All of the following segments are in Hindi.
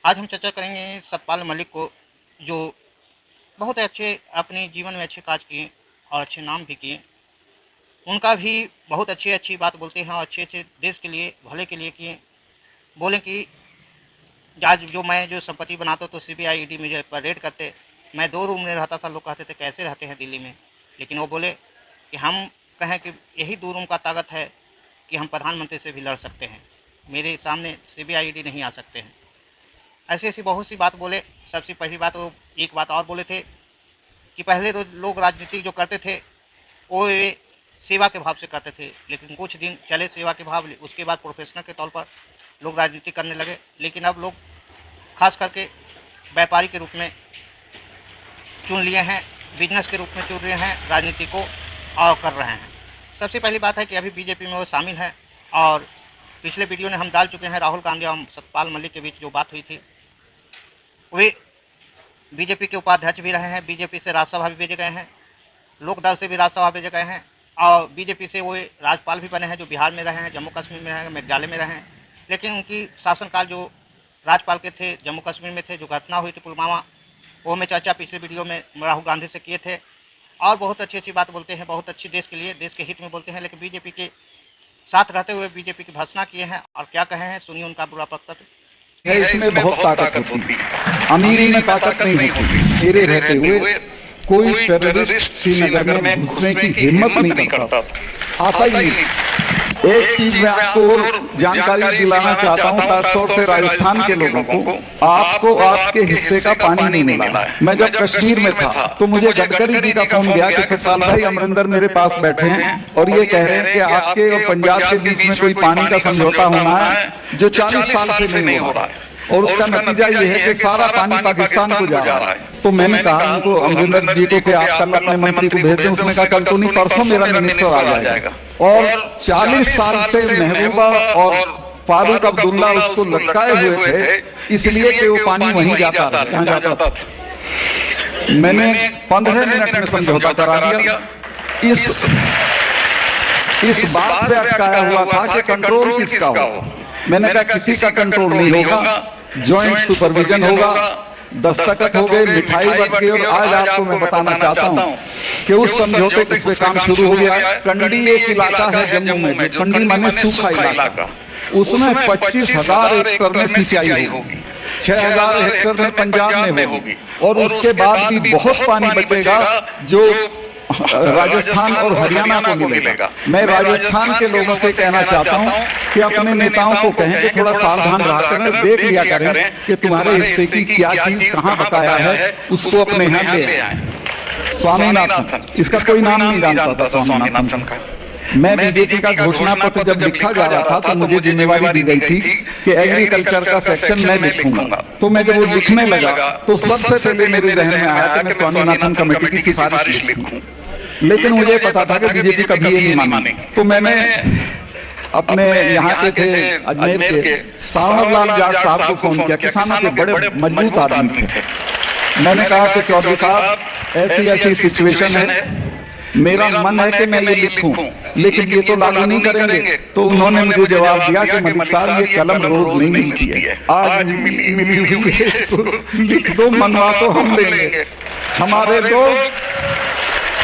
आज हम चर्चा करेंगे सतपाल मलिक को, जो बहुत अच्छे अपने जीवन में अच्छे काज किए और अच्छे नाम भी किए। उनका भी बहुत अच्छी बात बोलते हैं और अच्छे देश के लिए भले के लिए किए। बोले कि आज मैं जो संपत्ति बनाता तो सीबीआई ईडी मुझे पर रेड करते, मैं 2 रूम में रहता था, लोग कहते थे कैसे रहते हैं दिल्ली में। लेकिन वो बोले कि हम कहें कि यही 2 रूम का ताकत है कि हम प्रधानमंत्री से भी लड़ सकते हैं, मेरे सामने सीबीआई ईडी नहीं आ सकते हैं। ऐसी बहुत सी बात बोले। सबसे पहली बात वो एक बात और बोले थे कि पहले तो लोग राजनीति जो करते थे वो सेवा के भाव से करते थे, लेकिन कुछ दिन चले सेवा के भाव, उसके बाद प्रोफेशनल के तौर पर लोग राजनीति करने लगे। लेकिन अब लोग खास करके व्यापारी के रूप में चुन लिए हैं, बिजनेस के रूप में चुन रहे हैं राजनीति को और कर रहे हैं। सबसे पहली बात है कि अभी बीजेपी में वो शामिल है और पिछले वीडियो में हम डाल चुके हैं राहुल गांधी और सतपाल मलिक के बीच जो बात हुई थी। वे बीजेपी के उपाध्यक्ष भी रहे हैं, बीजेपी से राज्यसभा भी भेजे गए हैं, लोकदल से भी राज्यसभा भेजे गए हैं और बीजेपी से वो राज्यपाल भी बने हैं, जो बिहार में रहे हैं, जम्मू कश्मीर में रहे हैं, मेघालय में रहे हैं। लेकिन उनकी शासनकाल जो राज्यपाल के थे जम्मू कश्मीर में थे, जो घटना हुई थी पुलवामा, वो मैं चर्चा पिछले वीडियो में राहुल गांधी से किए थे। और बहुत अच्छी बात बोलते हैं, बहुत अच्छी देश के लिए, देश के हित में बोलते हैं। लेकिन बीजेपी के साथ रहते हुए बीजेपी की भर्त्सना किए हैं और क्या कहे हैं, सुनिए उनका बुरा वक्तव्य। है। इसमें बहुत ताकत होती है, अमीरी में ताकत नहीं होती। मेरे रहते हुए कोई टेररिस्ट श्रीनगर में घुसने की हिम्मत नहीं करता, आता ही नहीं। एक चीज मैं आपको और जानकारी दिलाना चाहता हूँ, खासतौर से राजस्थान के लोगों को, आपको आपके हिस्से का पानी नहीं मिला है। मैं जब कश्मीर में था तो मुझे गडकरी जी का फोन गया कि सतपाल भाई अमरिंदर मेरे पास बैठे हैं और ये कह रहे हैं कि आपके और पंजाब के बीच में कोई पानी का समझौता होना है जो 40 साल से नहीं हो रहा है और उसका नतीजा ये है कि सारा पानी पाकिस्तान को जा रहा है। तो मैंने कहा उनको, अमरिंदर जी को, कि आप कल अपने मंत्री को भेज दें। उसने कहा कल तो नहीं, परसों मेरा मिनिस्टर आ जाएगा। और 40 साल से महबूबा और फारूक अब्दुल्ला उसको लटकाए हुए थे इसलिए कि वो पानी वहीं जाता था, कहाँ जाता था। मैंने 15 मिनट में समझौता करा दिया। इस बात पे अटकाया हुआ था कि कंट्रोल किसका हो। मैंने कहा किसी का कंट्रोल नहीं होगा, ज्वाइंट सुपरविजन होगा। दस्तखत हो गए, मिठाई बट गई और आज आपको मैं बताना चाहता हूँ कि उस समझौते पे काम शुरू हो गया। कंडी एक इलाका है जम्मू में, जो कंडी माने सूखा इलाका, उसमें 25,000 हेक्टेयर में सिंचाई होगी, 6,000 हेक्टेयर में पंजाब में होगी और उसके बाद भी बहुत पानी बचेगा जो राजस्थान और हरियाणा को मिलेगा। मैं राजस्थान के लोगों से कहना चाहता हूं कि अपने नेताओं को कहें कि थोड़ा सावधान रहा करें, देख लिया करें कि तुम्हारे हिस्से की क्या चीज कहां बकाया है, उसको अपने यहाँ ले आए। स्वामीनाथन, इसका कोई नाम नहीं जानता था स्वामीनाथन का। मैं बीजेपी का घोषणा पत्र जब लिखा जा रहा था तो मुझे जिम्मेवारी दी गई थी कि एग्रीकल्चर का सेक्शन मैं लिखूंगा। तो मैं जब वो लिखने लगा तो सबसे पहले मेरे जहन में आया कि मैं स्वामीनाथन कमेटी की सिफारिश लिखूं। लेकिन मुझे पता था कि बीजेपी कभी ये नहीं मानेगी। तो मैंने अपने यहाँ के थे अजमेर के सावरलाल जाट साहब को फोन किया, किसानों के बड़े मजबूत आदमी थे। मैंने कहा कि चौधरी साहब ऐसी सिचुएशन है, मेरा मन है कि मैं ये लिखूं लेकिन ये तो लागू नहीं करेंगे। तो उन्होंने मुझे जवाब दिया कि मलिक साहब ये कलम रोज नहीं मिलती है, आज मिली हुई है, लिख दो, मनवा तो हम लेंगे। हमारे लोग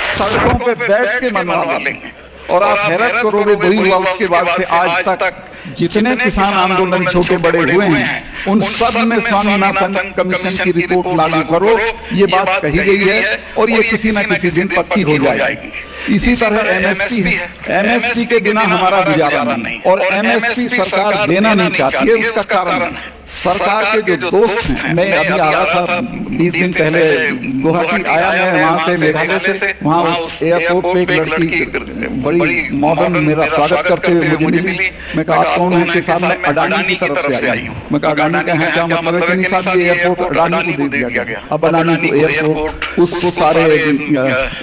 सड़कों पे बैठ के मनवा लेंगे। और आप हैरत करोगे, वही हुआ उसके बाद से आज तक जितने किसान आंदोलन छोटे बड़े हुए हैं उन सब में स्वामीनाथन कमीशन की रिपोर्ट लागू करो, ये बात कही गई है और ये किसी न किसी दिन पक्की हो जाएगी। इसी तरह एमएसपी है, एमएसपी के बिना हमारा गुजारा नहीं और एमएसपी सरकार देना नहीं चाहती है। उसका कारण सरकार के जो दोस्त हैं, मैं अभी आ रहा था 20 दिन पहले गुवाहाटी आया, मैं वहां से मेघालय से, वहां उस एयरपोर्ट पे एक लड़की बड़ी मॉडर्न मेरा स्वागत करते हुए मुझे मिली। मैं कहा आप कौन है कि साहब मैं अडानी की तरफ से आई हूँ। मैं कहा अडानी का है क्या मतलब है कि साहब ये एयरपोर्ट अडानी को दे दिया गया। अब अडानी को एयरपोर्ट, उसको सारे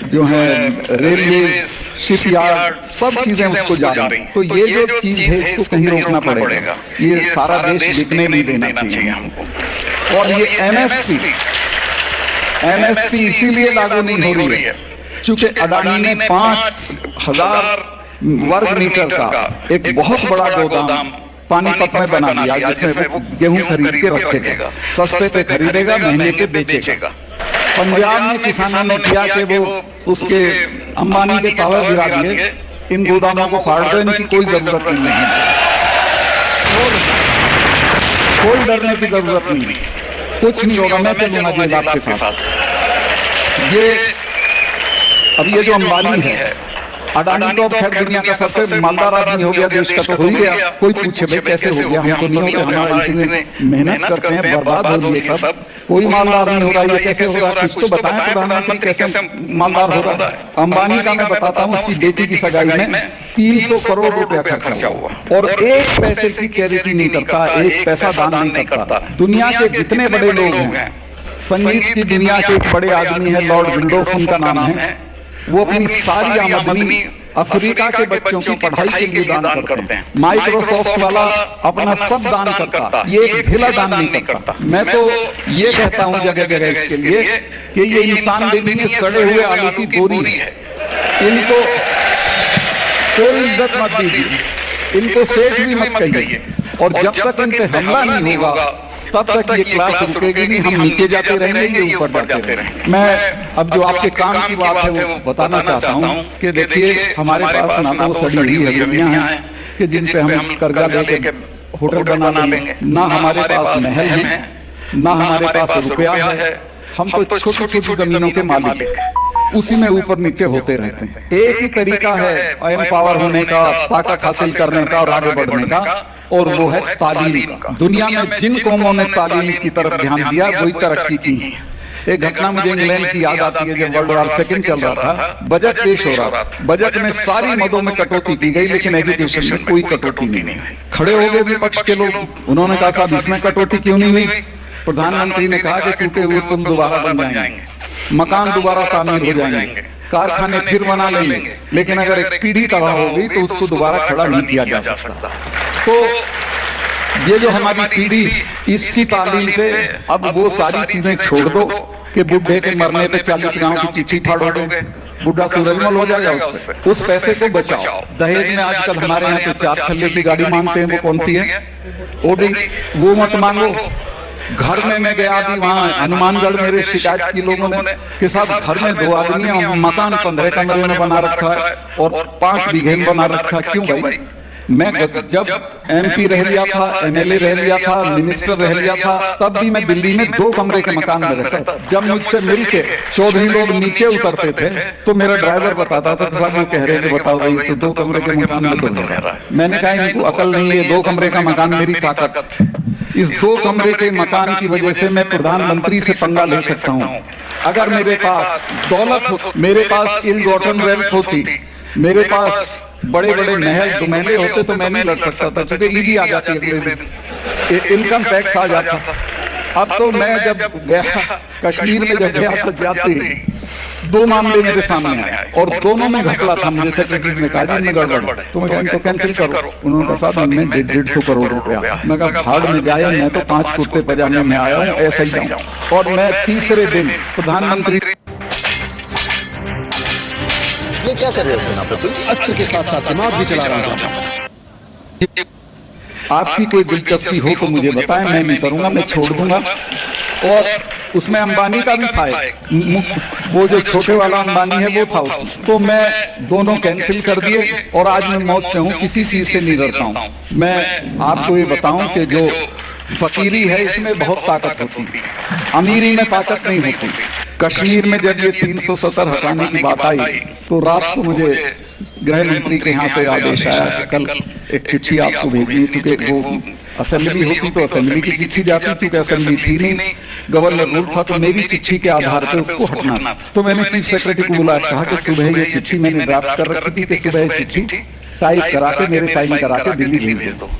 जो है रेलवे, शिपयार्ड, सब चीजें उसको जा रही। तो ये जो चीज है इसको कहीं रोकना पड़ेगा, ये सारा देश बिकने नहीं देना चाहिए हमको। और ये एमएसपी इसीलिए लागू नहीं हो रही है क्योंकि अडानी ने 5,000 वर्ग मीटर का एक बहुत बड़ा गोदाम पानीपत में बना दिया, जिसमें वो गेहूं खरीद के रखेगा, सस्ते पे खरीदेगा, महंगे पे बेचेगा। पंजाब में किसानों ने किया कि वो उसके अंबानी के टावर गिरा दिए, इन गोदामों को फाड़ दो, इनकी कोई जरूरत नहीं है, कोई डरने की जरूरत नहीं है, कुछ नहीं होगा, मैं चलूंगा जेल आपके साथ। ये अब ये जो अंबानी है, अडानी तो अब खैर दुनिया का सबसे मालदार आदमी हो गया, देश का तो हो ही गया। कोई पूछे भाई कैसे हो गया, हम तो नहीं हो गया, हमारा इतने मेहनत करते हैं, बर्बाद हो रही है सब, कोई मालदार नहीं हो रहा, ये कैसे हो रहा है, कुछ तो बताएं प्रधानमंत्री कैसे मालदार हो रहा है। अंबानी का मैं बताता हूँ, उसकी बेटी की सगाई में 300 करोड़ रुपया खर्चा हुआ और एक पैसे की चैरिटी नहीं करता, एक पैसा दान नहीं करता। दुनिया के जितने बड़े लोग हैं, संगीत की दुनिया के एक बड़े आदमी है लॉर्ड विंडोर्फ उनका नाम है, वो अपनी सारी आमदनी अफ्रीका के बच्चों की पढ़ाई के लिए दान करते हैं। माइक्रोसॉफ्ट वाला अपना सब दान करता, ये एक ढिला दान नहीं करता। मैं तो ये कहता हूँ जगह जगह इसके लिए कि ये इंसान देवी में सड़े हुए आलू की बोरी है, इनको कोई इज्जत मत दीजिए, इनको सेठ भी मत कहिए, और जब तक इन पे हमला नहीं होगा तब तक ये क्लास रुकेगी नहीं, हम नीचे जाते रहेंगे, ये ऊपर जाते रहेंगे। मैं अब जो आपके काम की बात है वो बताना चाहता हूँ कि देखिए हमारे पास ना तो सड़ी हुई हवेलियां हैं कि जिन पे हम कर्जा लेके होटल बना लेंगे, ना हमारे पास महल है, ना हमारे पास रुपया है, हम तो छोटी छोटी जमीनों के मालिक हैं, उसी में ऊपर नीचे होते रहते हैं। एक ही तरीका है एम्पावर होने का, ताकत हासिल करने का और आगे बढ़ने का, और वो है तालीम का। दुनिया में जिन कौमों ने तालीम की तरफ ध्यान दिया वही तरक्की की है। एक घटना मुझे इंग्लैंड की याद आती है, जब वर्ल्ड वॉर सेकंड चल रहा था, बजट पेश हो रहा था, बजट में सारी मदों में कटौती की गई, लेकिन एजुकेशन में कोई कटौती नहीं हुई। खड़े हो गए विपक्ष के लोग, उन्होंने कहा साहब इसमें कटौती क्यों नहीं हुई? प्रधानमंत्री ने कहा कि टूटे हुए पुल दोबारा बन जाएंगे, मकान दोबारा तामीर हो जाएंगे, कारखाने फिर बना लेंगे, लेकिन अगर एक पीढ़ी तबाह हो गई तो उसको दोबारा खड़ा नहीं किया जा सकता। तो ये जो हमारी पीढ़ी, इसकी तालीम पे अब वो सारी चीजें छोड़ दो कि बुढ़े के मरने पे 40 गांव की चिट्ठी फाड़ोगे, बुढ़ा सूरजमल हो जाएगा उससे, उस पैसे को बचाओ। दहेज में आजकल हमारे यहाँ पे 4 छल्ले की गाड़ी मांगते हैं, वो कौन सी है? ओडी, वो मत मांगो। घर में मैं गया थी, वहाँ हनुमानगढ़ मेरे शिकायत की लोगों ने कि साहब घर में 2 आदमी हैं, मकान 15 कमरे में बना रखा है और 5 बीघे में बना रखा है। क्यों भाई? मैं जब MP रह लिया था, MLA रह लिया था, मिनिस्टर रह लिया था, तब भी मैं दिल्ली में 2 कमरे के मकान में रहता था। जब मुझसे मिलके चौधरी लोग नीचे उतरते थे तो मेरा ड्राइवर बताता था, साहब वो कह रहे थे बताओ भाई तो 2 कमरे के मकान में तो रह रहा है। मैंने कहा इनको अकल नहीं है, 2 कमरे का मकान मेरी ताकत, इस 2 कमरे के मकान की वजह से मैं प्रधानमंत्री से पंगा ले सकता हूँ। अगर मेरे पास दौलत हो, मेरे पास इल गॉटन वेल्थ होती, मेरे पास बड़े बड़े महल दुमहले होते तो मैं नहीं लड़ सकता था, क्योंकि ईडी आ जाती अगले दिन, इनकम टैक्स आ जाता था। अब तो मैं जब गया कश्मीर में, जब गया तो जाते 2 मामले मेरे सामने आए और दोनों में घपला था। मुझे सेक्रेटरी ने कहा इनमें गड़बड़ है, तो मैं इनको कैंसिल करो। उन्होंने कहा साहब इनमें 150 करोड़ रुपया। मैं कहा भाड़ में जाए, मैं तो 5 कुर्ते पजामे में आया हूँ, ऐसा ही जाऊँ। और मैं तीसरे दिन प्रधानमंत्री ये क्या कर रहे हो सेनापति? अस्त्र के साथ साथ दिमाग भी चला रहा था। आपकी कोई दिलचस्पी हो तो मुझे बताएं, मैं नहीं करूंगा, मैं छोड़ दूंगा। और उसमें अंबानी का भी था, वो जो छोटे वाला अंबानी है वो था उसमें, तो मैं दोनों कैंसिल कर दिए और आज मैं मौत से हूँ, किसी चीज से नहीं डरता हूँ। मैं आपको ये बताऊं कि जो फकीरी है इसमें बहुत ताकत होती है, अमीरी में ताकत नहीं होती। कश्मीर में जब ये 370 हटाने की बात आई तो रात को मुझे गृह मंत्री के यहाँ से आदेश आया कि कल एक चिट्ठी आपको भेजनी, क्योंकि वो असेंबली होती तो असेंबली की चिट्ठी जाती, चूंकि असेंबली थी नहीं, गवर्नर रूल था, तो मेरी चिट्ठी के आधार पर उसको हटना था। तो मैंने चीफ सेक्रेटरी को बुलाया, कहा कि सुबह ये चिट्ठी मैंने ड्राफ्ट कर रखी थी कि सुबह चिट्ठी टाइप करा के मेरे साइन करा के दिल्ली भेज दो।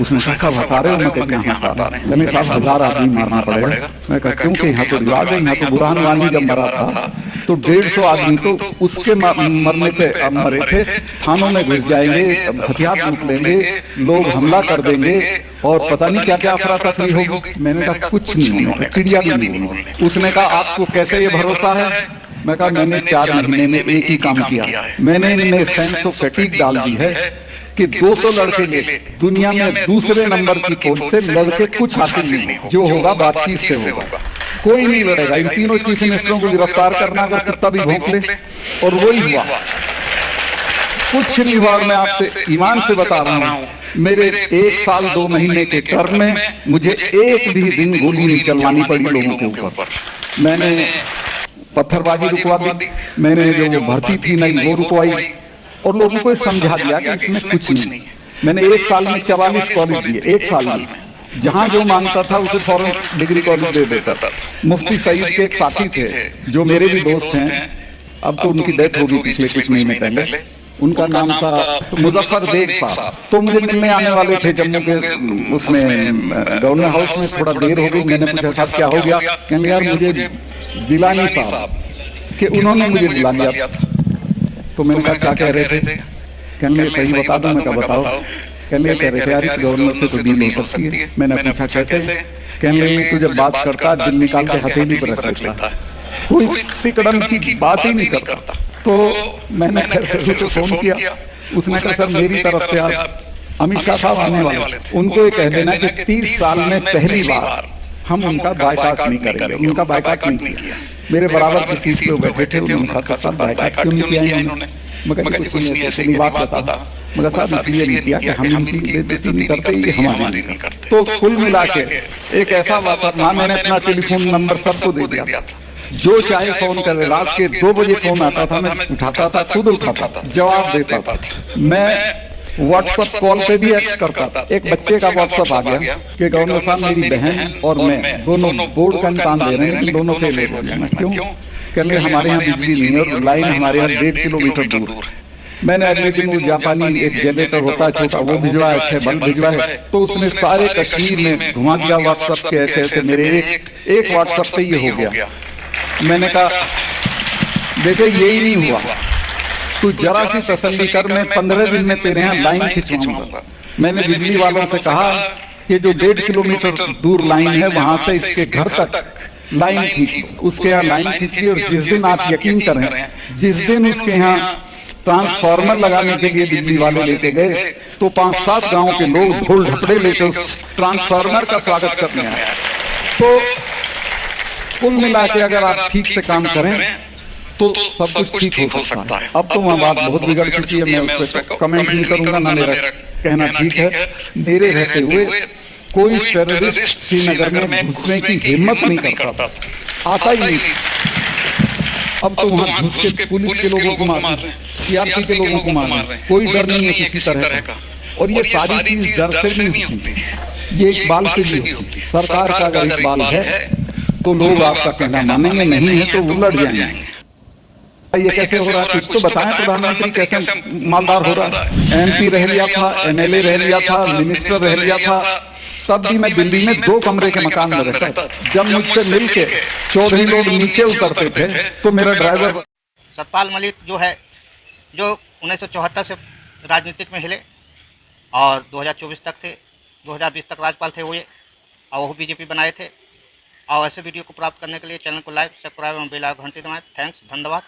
उसने कहा हटा रहे हो? मैं कहते हैं हटा रहे हैं। मैंने कहा 1000 आदमी मारना पड़ेगा। मैं कहा क्योंकि यहाँ तो रिवाज है, यहाँ तो बुरहान वानी जब मरा था तो 150 आदमी तो उसके मरने पे मरे थे, थानों में घुस जाएंगे, हथियार लूट लेंगे, लोग हमला कर देंगे और पता नहीं क्या क्या अफरा तफरी होगी। मैंने कहा कुछ नहीं होगा, चिड़िया भी नहीं होगी। उसने कहा आपको कैसे ये भरोसा है? मैं कहा मैंने 4 महीने में एक ही काम किया, मैंने इनमें सेंस ऑफ फैटिग डाल दी है कि 200 लड़के ले दुनिया में दूसरे नंबर की फौज से लड़के कुछ हासिल नहीं हो, जो होगा बातचीत से होगा, कोई नहीं लड़ेगा। इन तीनों चीफ मिनिस्टरों को गिरफ्तार करना अगर कुत्ता भी भौंक ले, और वही हुआ, कुछ नहीं हुआ। मैं आपसे ईमान से बता रहा हूं, मेरे 1 साल 2 महीने के टर्म में मुझे एक भी दिन गोली नहीं चलवानी पड़ी लोगों के ऊपर। मैंने पत्थरबाजी रुकवा दी, मैंने जो भर्ती थी नई वो रुकवाई, और लोगों को समझा दिया कि इसमें कुछ नहीं। मैंने 1 साल में 44 कॉलेज दिए, 1 साल में, जहां जो मांगता था उसे फौरन डिग्री कॉलेज दे देता था। मुफ्ती सईद के एक साथी थे जो मेरे भी दोस्त हैं, अब तो उनकी डेथ होगी पिछले कुछ महीने पहले, उनका नाम था मुजफ्फर बेग साहब। तो मुझे मिलने आने वाले थे जम्मू के उसमें गवर्नर हाउस में, थोड़ा देर हो गई। मैंने पूछा साहब क्या हो गया? कहने यार मुझे जिलानी साहब कि उन्होंने मुझे बुला लिया था। तो मैंने कहा क्या कह रहे थे? कहने सही बता दूं? मैं कहा बताओ। कहने कह रहे थे यार इस गवर्नर से तो डील हो सकती है। मैंने पूछा कैसे? कहने तू जब बात करता दिल निकाल के हथेली पर रख लेता है, कोई तिकड़म की बात ही नहीं करता। तो मैंने उसे फोन किया, उसने कहा सर मेरी तरफ से आप अमित शाह साहब आने वाले, उनको ये कह देना कि 30 साल में पहली बार हम उनका बायकॉट नहीं करेंगे। उनका बायकॉट नहीं किया। मेरे बराबर की सीट पे बैठे थे, उन्होंने कहा सर बायकॉट क्यों नहीं किया इन्होंने? मगर कुछ नहीं, ऐसी बात बता। मगर साहब इसलिए नहीं किया कि हम इनकी बेइज्जती नहीं करते, ये हमारी नहीं करते। तो कुल मिला के एक ऐसा वापस था, मैंने अपना टेलीफोन नंबर सबको दे दिया था, जो चाहे फोन करे। रात के 2 बजे फोन आता था, मैं उठाता था, खुद उठाता था, जवाब देता था। मैं व्हाट्सएप कॉल पे भी एक्ट करता था। एक बच्चे का व्हाट्सएप आ गया कि गवर्नर साहब मेरी बहन और मैं दोनों बोर्ड का इम्तिहान दे रहे हैं, दोनों फेल हो जाना। क्यों? कहने हमारे यहाँ बिजली नहीं है और लाइन हमारे यहाँ 1.5 किलोमीटर दूर है। मैंने अगले दिन वो जापानी एक जनरेटर होता है छोटा, वो भिजवाया, 6 बल्ब भिजवाए। तो उसने सारे कश्मीर में घुमा दिया व्हाट्सएप के ऐसे ऐसे। मेरे एक व्हाट्सएप पे ये हो गया। मैंने कहा देखो यही नहीं हुआ, तू जरा सी तसल्ली कर, मैं 15 दिन में तेरे यहाँ लाइन खिंचवाऊंगा। मैंने बिजली वालों से कहा कि जो 1.5 किलोमीटर दूर लाइन है वहां से इसके घर तक लाइन खींच, उसके यहाँ लाइन खींची। और जिस दिन आप यकीन करें, जिस दिन उसके यहाँ ट्रांसफार्मर लगाने के लिए बिजली वाले लेके गए, तो 5-7 गांव के लोग ढोल ढपड़े लेकर उस ट्रांसफार्मर का स्वागत करने आए। तो कुल मिला के अगर आप ठीक से काम करें तो सब कुछ ठीक हो सकता है। अब तो वहाँ बात बहुत बिगड़ चुकी है, मैं उस पर कमेंट नहीं करूंगा, ना मेरा कहना ठीक है। मेरे रहते हुए कोई टेररिस्ट श्रीनगर में घुसने की हिम्मत नहीं करता, आता ही नहीं। अब तो वहाँ घुस के पुलिस के लोगों को मार रहे हैं, सीआरपी के लोगों को मार रहे हैं, कोई डर नहीं है किसी तरह का। और ये सारी चीज डर से नहीं होती, ये इकबाल से भी होती। सरकार का अगर इकबाल है तो लोग आपका कहना मानेंगे, नहीं है तो उलट जाएंगे। ये कैसे हो रहा है कुछ तो बताएं, प्रधानमंत्री कैसे मालदार हो रहा है? एमपी रह लिया था, एमएलए रह लिया था, मिनिस्टर रह लिया था, तब भी मैं दिल्ली में 2 कमरे के मकान में रहता था। जब मुझसे मिलके चौधरी लोग नीचे उतरते थे तो मेरा ड्राइवर। सतपाल मलिक जो है, जो 1974 से राजनीतिक में हिले और 2024 तक थे, 2020 तक राज्यपाल थे वो, और वो बीजेपी बनाए थे। और ऐसे वीडियो को प्राप्त करने के लिए चैनल को लाइक, सब्सक्राइब और बेल आइकन घंटी दबाएं। थैंक्स, धन्यवाद।